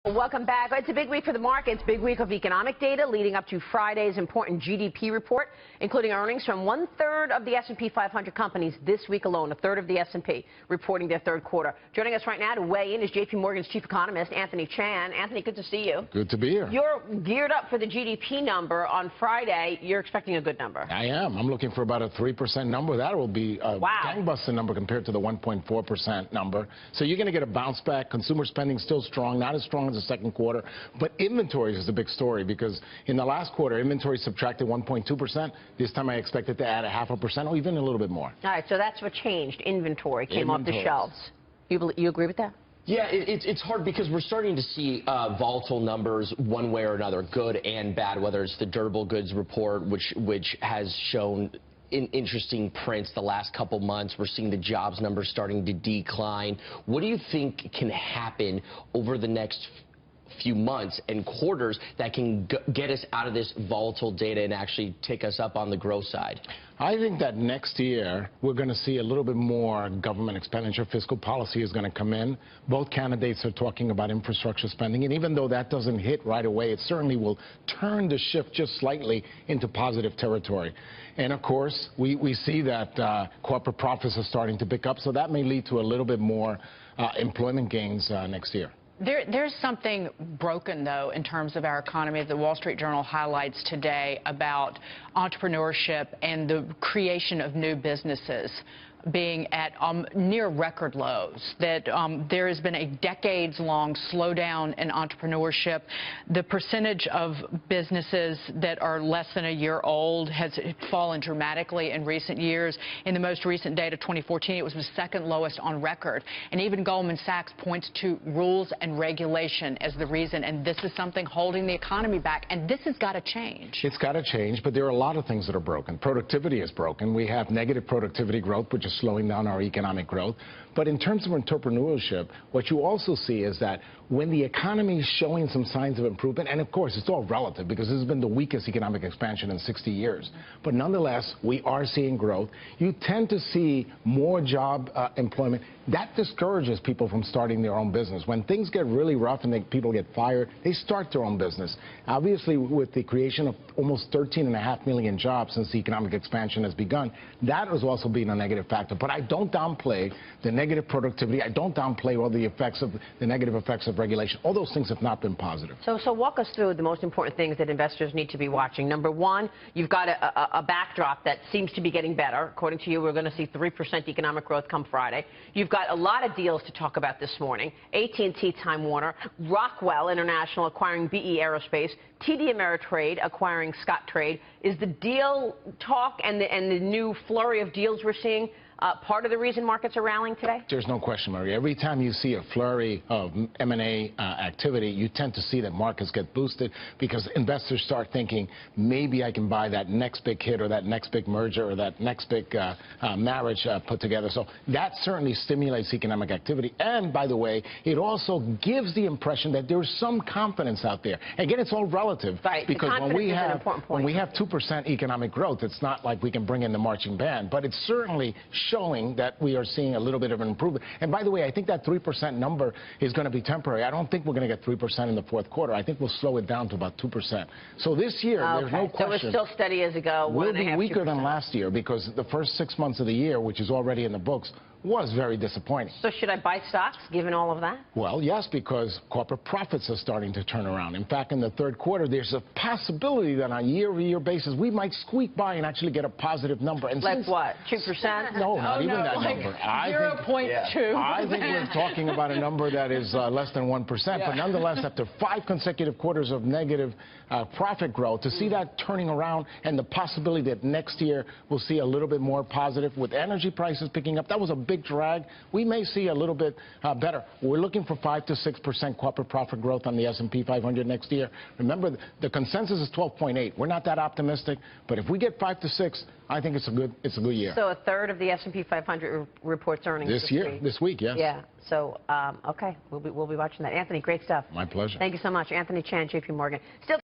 Welcome back. It's a big week for the markets. Big week of economic data leading up to Friday's important GDP report, including earnings from 1/3 of the S&P 500 companies this week alone. A third of the S&P reporting their third quarter. Joining us right now to weigh in is JPMorgan's chief economist, Anthony Chan. Anthony, good to see you. Good to be here. You're geared up for the GDP number on Friday. You're expecting a good number. I am. I'm looking for about a 3% number. That will be a gangbuster number compared to the 1.4% number. So you're going to get a bounce back. Consumer spending still strong, not as strong as the second quarter, but inventories is a big story because in the last quarter, inventory subtracted 1.2%. This time I expect it to add 0.5% or even a little bit more. All right, so that's what changed. Inventory came off the shelves. You agree with that? Yeah, it's hard because we're starting to see volatile numbers one way or another, good and bad, whether it's the durable goods report, which has shown interesting prints the last couple months. We're seeing the jobs numbers starting to decline. What do you think can happen over the next few months and quarters that can get us out of this volatile data and actually take us up on the growth side? I think that next year we're going to see a little bit more government expenditure. Fiscal policy is going to come in. Both candidates are talking about infrastructure spending, and even though that doesn't hit right away, it certainly will turn the shift just slightly into positive territory. And of course, we see that corporate profits are starting to pick up, so that may lead to a little bit more employment gains next year. There's something broken, though, in terms of our economy. The Wall Street Journal highlights today about entrepreneurship and the creation of new businesses being at near record lows, that there has been a decades-long slowdown in entrepreneurship. The percentage of businesses that are less than a year old has fallen dramatically in recent years. In the most recent data, 2014, it was the second lowest on record. And even Goldman Sachs points to rules and regulation as the reason, and this is something holding the economy back, and this has got to change. It's got to change, but there are a lot of things that are broken. Productivity is broken. We have negative productivity growth, which is slowing down our economic growth. But in terms of entrepreneurship, what you also see is that when the economy is showing some signs of improvement, and of course it's all relative because this has been the weakest economic expansion in 60 years, but nonetheless we are seeing growth. You tend to see more job employment. That discourages people from starting their own business. When things get really rough and people get fired, they start their own business. Obviously, with the creation of almost 13.5 million jobs since the economic expansion has begun, that has also been a negative factor. But I don't downplay the negative productivity. I don't downplay all the negative effects of regulation. All those things have not been positive. So walk us through the most important things that investors need to be watching. Number one, you've got a backdrop that seems to be getting better. According to you, we're going to see 3% economic growth come Friday. You've got a lot of deals to talk about this morning. AT&T, Time Warner, Rockwell International acquiring BE Aerospace, TD Ameritrade acquiring Scottrade. Is the deal talk and the new flurry of deals we're seeing part of the reason markets are rallying today? There's no question, Maria. Every time you see a flurry of M&A activity, you tend to see that markets get boosted because investors start thinking, maybe I can buy that next big hit or that next big merger or that next big marriage put together. So that certainly stimulates economic activity. And, by the way, it also gives the impression that there's some confidence out there. Again, it's all relative. Right. Because when we have 2% economic growth, it's not like we can bring in the marching band, but it's certainly showing that we are seeing a little bit of an improvement. And by the way, I think that 3% number is going to be temporary. I don't think we're going to get 3% in the fourth quarter. I think we'll slow it down to about 2%. So this year, there's no question. So it's still steady as it goes. We'll be weaker than last year because the first 6 months of the year, which is already in the books, was very disappointing. So should I buy stocks given all of that? Well, yes, because corporate profits are starting to turn around. In fact, in the third quarter, there's a possibility that on a year-over-year basis, we might squeak by and actually get a positive number. And like what, 2%? No, not even that number. 0.2. I think we're talking about a number that is less than 1%. But nonetheless, after 5 consecutive quarters of negative profit growth, to see that turning around and the possibility that next year we'll see a little bit more positive with energy prices picking up, that was a big drag. We may see a little bit better. We're looking for 5 to 6% corporate profit growth on the S&P 500 next year. Remember, the consensus is 12.8. We're not that optimistic, but if we get 5 to 6, I think it's a good year. So a third of the S&P 500 reports earnings this week, yes. Yeah. So okay, we'll be watching that. Anthony, great stuff. My pleasure. Thank you so much, Anthony Chan, JPMorgan. Still.